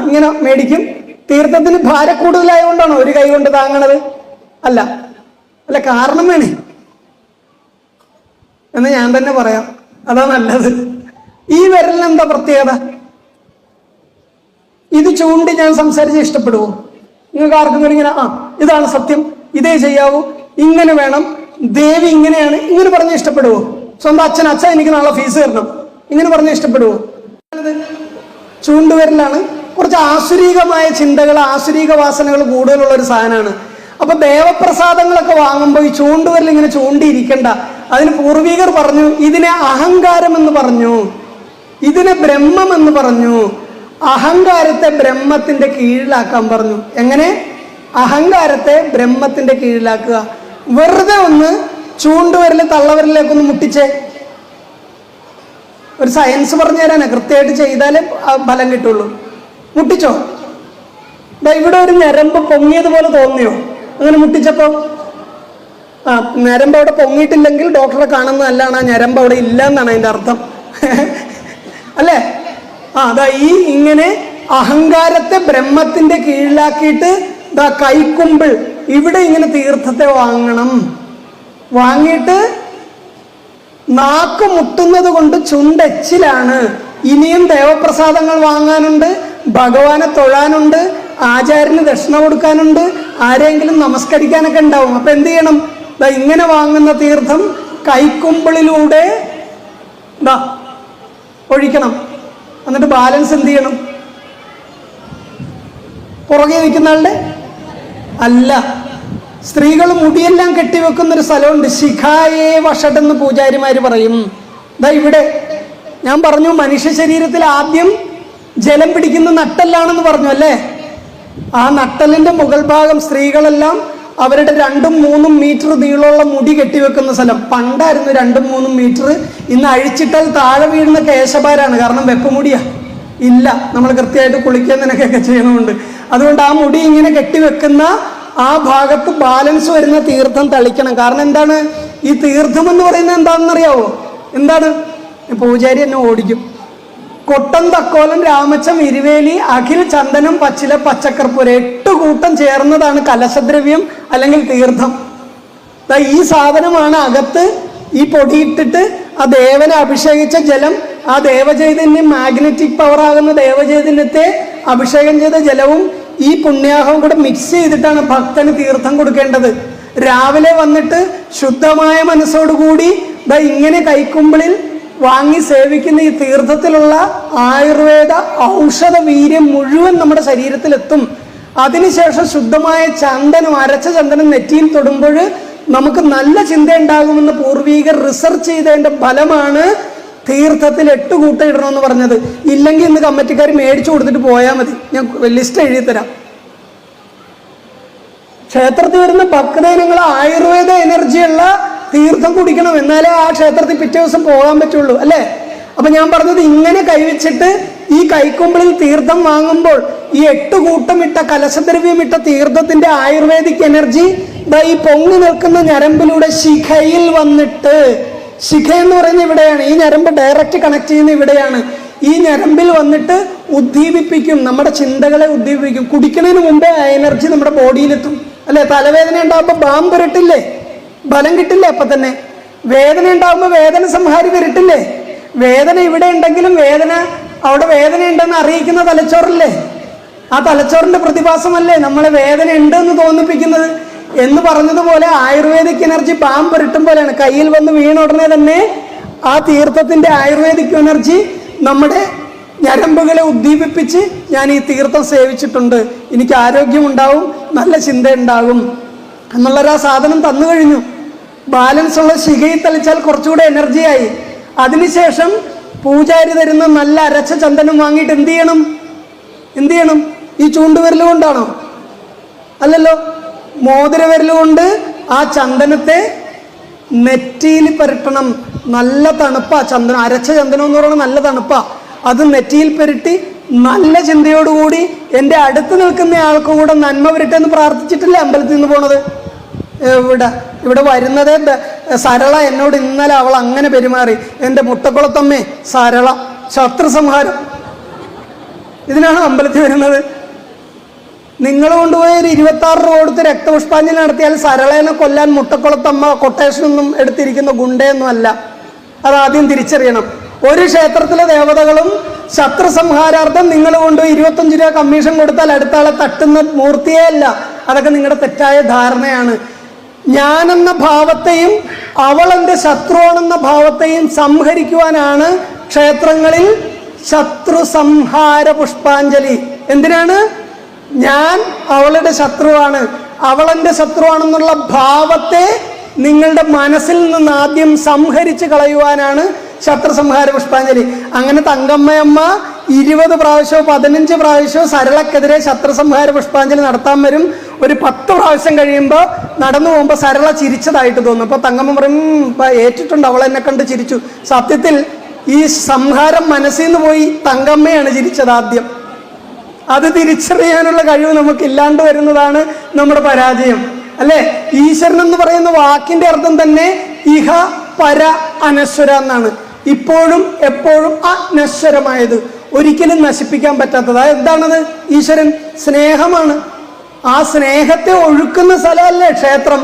ഇങ്ങനെ മേടിക്കും. തീർത്ഥത്തിന് ഭാരക്കൂടുതലായതുകൊണ്ടാണോ ഒരു കൈ കൊണ്ട് താങ്ങണത്? അല്ല, അല്ല, കാരണം വേണേ എന്ന് ഞാൻ തന്നെ പറയാം, അതാ നല്ലത്. ഈ വിരലിന് എന്താ പ്രത്യേകത? ഇത് ചൂണ്ടി ഞാൻ സംസാരിച്ച് ഇഷ്ടപ്പെടുവോ? നിങ്ങൾക്ക് ആർക്കും ഇങ്ങനെ ഇതാണ് സത്യം, ഇതേ ചെയ്യാവൂ, ഇങ്ങനെ വേണം, ദേവി ഇങ്ങനെയാണ്, ഇങ്ങനെ പറഞ്ഞ് ഇഷ്ടപ്പെടുവോ? സ്വന്തം അച്ഛൻ എനിക്ക് നാളെ ഫീസ് തരണം, ഇങ്ങനെ പറഞ്ഞ് ഇഷ്ടപ്പെടുവോ? ചൂണ്ടുവിരലാണ്. കുറച്ച് ആസുരീകമായ ചിന്തകൾ, ആസുരീക വാസനകൾ കൂടുതലുള്ള ഒരു സാധനമാണ്. അപ്പൊ ദേവപ്രസാദങ്ങളൊക്കെ വാങ്ങുമ്പോൾ ഈ ചൂണ്ടുവിരൽ ഇങ്ങനെ ചൂണ്ടിയിരിക്കണ്ട. അതിന് പൂർവികർ പറഞ്ഞു, ഇതിനെ അഹങ്കാരം എന്ന് പറഞ്ഞു, ഇതിനെ ബ്രഹ്മം എന്ന് പറഞ്ഞു, അഹങ്കാരത്തെ ബ്രഹ്മത്തിന്റെ കീഴിലാക്കാൻ പറഞ്ഞു. എങ്ങനെ? അഹങ്കാരത്തെ ബ്രഹ്മത്തിന്റെ കീഴിലാക്കുക. വെറുതെ ഒന്ന് ചൂണ്ടുവിരല് തള്ളവിരലിലേക്കൊന്ന് മുട്ടിച്ചേ. ഒരു സയൻസ് പറഞ്ഞു തരാനാ, കൃത്യമായിട്ട് ചെയ്താലേ ഫലം കിട്ടുള്ളൂ. മുട്ടിച്ചോ? ഇവിടെ ഒരു ഞരമ്പ് പൊങ്ങിയതുപോലെ തോന്നിയോ അങ്ങനെ മുട്ടിച്ചപ്പോ? ഞരമ്പ് അവിടെ പൊങ്ങിയിട്ടില്ലെങ്കിൽ ഡോക്ടറെ കാണുന്നതല്ലാണ്, ആ ഞരമ്പ് അവിടെ ഇല്ല എന്നാണ് അതിന്റെ അർത്ഥം. അല്ലേ? അതാ ഈ ഇങ്ങനെ അഹങ്കാരത്തെ ബ്രഹ്മത്തിന്റെ കീഴിലാക്കിയിട്ട് കൈക്കുമ്പിൾ ഇവിടെ ഇങ്ങനെ തീർത്ഥത്തെ വാങ്ങണം. വാങ്ങിയിട്ട് നാക്ക് മുട്ടുന്നത് കൊണ്ട് ചുണ്ടെച്ചിലാണ്. ഇനിയും ദേവപ്രസാദങ്ങൾ വാങ്ങാനുണ്ട്, ഭഗവാനെ തൊഴാനുണ്ട്, ആചാര്യന് ദക്ഷിണ കൊടുക്കാനുണ്ട്, ആരെങ്കിലും നമസ്കരിക്കാനൊക്കെ ഉണ്ടാവും. അപ്പൊ എന്ത് ചെയ്യണം? ഇങ്ങനെ വാങ്ങുന്ന തീർത്ഥം കൈക്കുമ്പിളിലൂടെ ഒഴിക്കണം. എന്നിട്ട് ബാലൻസ് എന്ത് ചെയ്യണം? പുറകെ നിൽക്കുന്ന ആളുടെ അല്ല. സ്ത്രീകൾ മുടിയെല്ലാം കെട്ടിവെക്കുന്നൊരു സ്ഥലമുണ്ട്, ശിഖായേ വഷടെന്ന് പൂജാരിമാര് പറയും. ഇവിടെ ഞാൻ പറഞ്ഞു, മനുഷ്യ ശരീരത്തിൽ ആദ്യം ജലം പിടിക്കുന്ന നട്ടെല്ലാണെന്ന് പറഞ്ഞു അല്ലേ? ആ നട്ടലിന്റെ മുകൾ ഭാഗം സ്ത്രീകളെല്ലാം അവരുടെ 2-3 മീറ്റർ നീളമുള്ള മുടി കെട്ടിവെക്കുന്ന സ്ഥലം. പണ്ടായിരുന്നു 2-3 മീറ്റർ. ഇന്ന് അഴിച്ചിട്ടാൽ താഴെ വീഴുന്ന കേശഭാരാണ്, കാരണം വെപ്പമുടിയാ ഇല്ല. നമ്മൾ കൃത്യമായിട്ട് കുളിക്കാൻ നിനക്കൊക്കെ ചെയ്യണമുണ്ട്. അതുകൊണ്ട് ആ മുടി ഇങ്ങനെ കെട്ടിവെക്കുന്ന ആ ഭാഗത്ത് ബാലൻസ് വരുന്ന തീർത്ഥം തളിക്കണം. കാരണം എന്താണ്? ഈ തീർത്ഥം എന്ന് പറയുന്നത് എന്താണെന്നറിയാവോ? എന്താണ്? പൂജാരി എന്നെ ഓടിക്കും. കൊട്ടം, തക്കോലം, രാമച്ചം, ഇരുവേലി, അഖിൽ, ചന്ദനം, പച്ചില, പച്ചക്കർപ്പൂരം 8 കൂട്ടം ചേർന്നതാണ് കലശദ്രവ്യം അല്ലെങ്കിൽ തീർത്ഥം. ഈ സാധനമാണ് അകത്ത് ഈ പൊടിയിട്ടിട്ട് ആ ദേവനെ അഭിഷേകിച്ച ജലം, ആ ദേവചൈതന്യം, മാഗ്നറ്റിക് പവർ ആകുന്ന ദേവചൈതന്യത്തെ അഭിഷേകം ചെയ്ത ജലവും ഈ പുണ്യാഹവും കൂടെ മിക്സ് ചെയ്തിട്ടാണ് ഭക്തന് തീർത്ഥം കൊടുക്കേണ്ടത്. രാവിലെ വന്നിട്ട് ശുദ്ധമായ മനസ്സോടുകൂടി ഇങ്ങനെ കൈക്കുമ്പിളിൽ വാങ്ങി സേവിക്കുന്ന ഈ തീർത്ഥത്തിലുള്ള ആയുർവേദ ഔഷധ വീര്യം മുഴുവൻ നമ്മുടെ ശരീരത്തിലെത്തും. അതിനുശേഷം ശുദ്ധമായ ചന്ദനം, അരച്ച ചന്ദനം നെറ്റിയിൽ തൊടുമ്പോൾ നമുക്ക് നല്ല ചിന്ത ഉണ്ടാകുമെന്ന് പൂർവീകർ റിസർച്ച് ചെയ്തതിന്റെ ഫലമാണ് തീർത്ഥത്തിൽ 8 കൂട്ടം ഇടണമെന്ന് പറഞ്ഞത്. ഇല്ലെങ്കിൽ ഇന്ന് കമ്മിറ്റിക്കാർ മേടിച്ചു കൊടുത്തിട്ട് പോയാൽ മതി, ഞാൻ ലിസ്റ്റ് എഴുതി തരാം. ക്ഷേത്രത്തിൽ വരുന്ന ഭക്തജനങ്ങൾ ആയുർവേദ എനർജിയുള്ള തീർത്ഥം കുടിക്കണം, എന്നാലേ ആ ക്ഷേത്രത്തിൽ പിറ്റേ ദിവസം പോകാൻ പറ്റുള്ളൂ അല്ലേ? അപ്പൊ ഞാൻ പറഞ്ഞത്, ഇങ്ങനെ കൈവച്ചിട്ട് ഈ കൈക്കുമ്പിളിൽ തീർത്ഥം വാങ്ങുമ്പോൾ ഈ 8 കൂട്ടം ഇട്ട കലശദ്രവ്യം ഇട്ട തീർത്ഥത്തിന്റെ ആയുർവേദിക് എനർജി ഈ പൊങ്ങി നിൽക്കുന്ന ഞരമ്പിലൂടെ ശിഖയിൽ വന്നിട്ട്, ശിഖ എന്ന് പറയുന്നത് ഇവിടെയാണ്, ഈ ഞരമ്പ് ഡയറക്റ്റ് കണക്ട് ചെയ്യുന്ന ഇവിടെയാണ്. ഈ ഞരമ്പിൽ വന്നിട്ട് ഉദ്ദീപിപ്പിക്കും, നമ്മുടെ ചിന്തകളെ ഉദ്ദീപിപ്പിക്കും. കുടിക്കുന്നതിന് മുമ്പേ ആ എനർജി നമ്മുടെ ബോഡിയിലെത്തും അല്ലെ? തലവേദന ഉണ്ടാകുമ്പോൾ ബാം പുരട്ടില്ലേ, ബലം കിട്ടില്ലേ? അപ്പൊ തന്നെ വേദന ഉണ്ടാകുമ്പോൾ വേദന സംഹാരി വരട്ടില്ലേ? വേദന ഇവിടെ ഉണ്ടെങ്കിലും അവിടെ വേദന ഉണ്ടെന്ന് അറിയിക്കുന്ന തലച്ചോറല്ലേ? ആ തലച്ചോറിന്റെ പ്രതിഭാസമല്ലേ നമ്മളെ വേദന ഉണ്ട് എന്ന് തോന്നിപ്പിക്കുന്നത്? എന്ന് പറഞ്ഞതുപോലെ ആയുർവേദിക് എനർജി ബാം പുരട്ടും പോലെയാണ്. കയ്യിൽ വന്ന് വീണ ഉടനെ തന്നെ ആ തീർത്ഥത്തിന്റെ ആയുർവേദിക് എനർജി നമ്മുടെ ഞരമ്പുകളെ ഉദ്ദീപിപ്പിച്ച്, ഞാൻ ഈ തീർത്ഥം സേവിച്ചിട്ടുണ്ട്, എനിക്ക് ആരോഗ്യമുണ്ടാവും, നല്ല ചിന്ത ഉണ്ടാകും എന്നുള്ളൊരു സാധനം തന്നു കഴിഞ്ഞു. ബാലൻസ് ഉള്ള ശിഖയിൽ തളിച്ചാൽ കുറച്ചുകൂടെ എനർജിയായി. അതിനുശേഷം പൂജാരി തരുന്ന നല്ല അരച്ച ചന്ദനം വാങ്ങിയിട്ട് എന്ത് ചെയ്യണം? ഈ ചൂണ്ടുവിരൽ കൊണ്ടാണോ? അല്ലല്ലോ, മോതിരവിരൽ കൊണ്ട് ആ ചന്ദനത്തെ നെറ്റിയിൽ പുരട്ടണം. നല്ല തണുപ്പാ ചന്ദനം, അരച്ച ചന്ദനം എന്ന് പറയുന്നത് നല്ല തണുപ്പാ. അത് നെറ്റിയിൽ പുരട്ടി നല്ല ചിന്തയോടുകൂടി എൻ്റെ അടുത്ത് നിൽക്കുന്ന ആൾക്ക് കൂടെ നന്മ വരട്ടെന്ന് പ്രാർത്ഥിച്ചിട്ടില്ലേ അമ്പലത്തിൽ നിന്ന് പോണത്? ഇവിടെ വരുന്നതേ സരള എന്നോട് ഇന്നലെ അവൾ അങ്ങനെ പെരുമാറി, എൻ്റെ മുട്ടക്കുളത്തമ്മേ സരള, ശത്രു സംഹാരം. ഇതിനാണ് അമ്പലത്തിൽ വരുന്നത്. നിങ്ങൾ കൊണ്ടുപോയി ഒരു 26 രൂപ കൊടുത്ത് രക്തപുഷ്പാഞ്ജലി നടത്തിയാൽ സരളേനെ കൊല്ലാൻ മുട്ടക്കുളത്തമ്മ കൊട്ടേഷനൊന്നും എടുത്തിരിക്കുന്ന ഗുണ്ടയൊന്നും അല്ല. അതാദ്യം തിരിച്ചറിയണം. ഒരു ക്ഷേത്രത്തിലെ ദേവതകളും ശത്രു സംഹാരാർത്ഥം നിങ്ങൾ കൊണ്ടുപോയി 25 രൂപ കമ്മീഷൻ കൊടുത്താൽ അടുത്ത ആളെ തട്ടുന്ന മൂർത്തിയേ അല്ല. അതൊക്കെ നിങ്ങളുടെ തെറ്റായ ധാരണയാണ്. ഞാനെന്ന ഭാവത്തെയും അവൾ എൻ്റെ ശത്രുവാണെന്ന ഭാവത്തെയും സംഹരിക്കുവാനാണ് ക്ഷേത്രങ്ങളിൽ ശത്രു സംഹാര പുഷ്പാഞ്ജലി. എന്തിനാണ്? ഞാൻ അവളുടെ ശത്രുവാണ്, അവളെന്റെ ശത്രുവാണെന്നുള്ള ഭാവത്തെ നിങ്ങളുടെ മനസ്സിൽ നിന്ന് ആദ്യം സംഹരിച്ച് കളയുവാനാണ് ശത്രു സംഹാര പുഷ്പാഞ്ജലി. അങ്ങനെ തങ്കമ്മയമ്മ 20 പ്രാവശ്യമോ 15 പ്രാവശ്യമോ സരളക്കെതിരെ ശത്രു സംഹാര പുഷ്പാഞ്ജലി നടത്താൻ വരും. ഒരു 10 പ്രാവശ്യം കഴിയുമ്പോൾ നടന്നു പോകുമ്പോൾ സരള ചിരിച്ചതായിട്ട് തോന്നും. അപ്പൊ തങ്കമ്മ പറയും, ഏറ്റിട്ടുണ്ട്, അവൾ എന്നെ കണ്ട് ചിരിച്ചു. സത്യത്തിൽ ഈ സംഹാരം മനസ്സിൽ നിന്ന് പോയി തങ്കമ്മയാണ് ചിരിച്ചത് ആദ്യം. അത് തിരിച്ചറിയാനുള്ള കഴിവ് നമുക്ക് ഇല്ലാണ്ട് വരുന്നതാണ് നമ്മുടെ പരാജയം, അല്ലെ? ഈശ്വരൻ എന്ന് പറയുന്ന വാക്കിന്റെ അർത്ഥം തന്നെ ഇഹ പര അനശ്വര എന്നാണ്. ഇപ്പോഴും എപ്പോഴും അനശ്വരമായത്, ഒരിക്കലും നശിപ്പിക്കാൻ പറ്റാത്തത്. എന്താണത്? ഈശ്വരൻ സ്നേഹമാണ്. ആ സ്നേഹത്തെ ഒഴുക്കുന്ന സ്ഥലമല്ലേ ക്ഷേത്രം?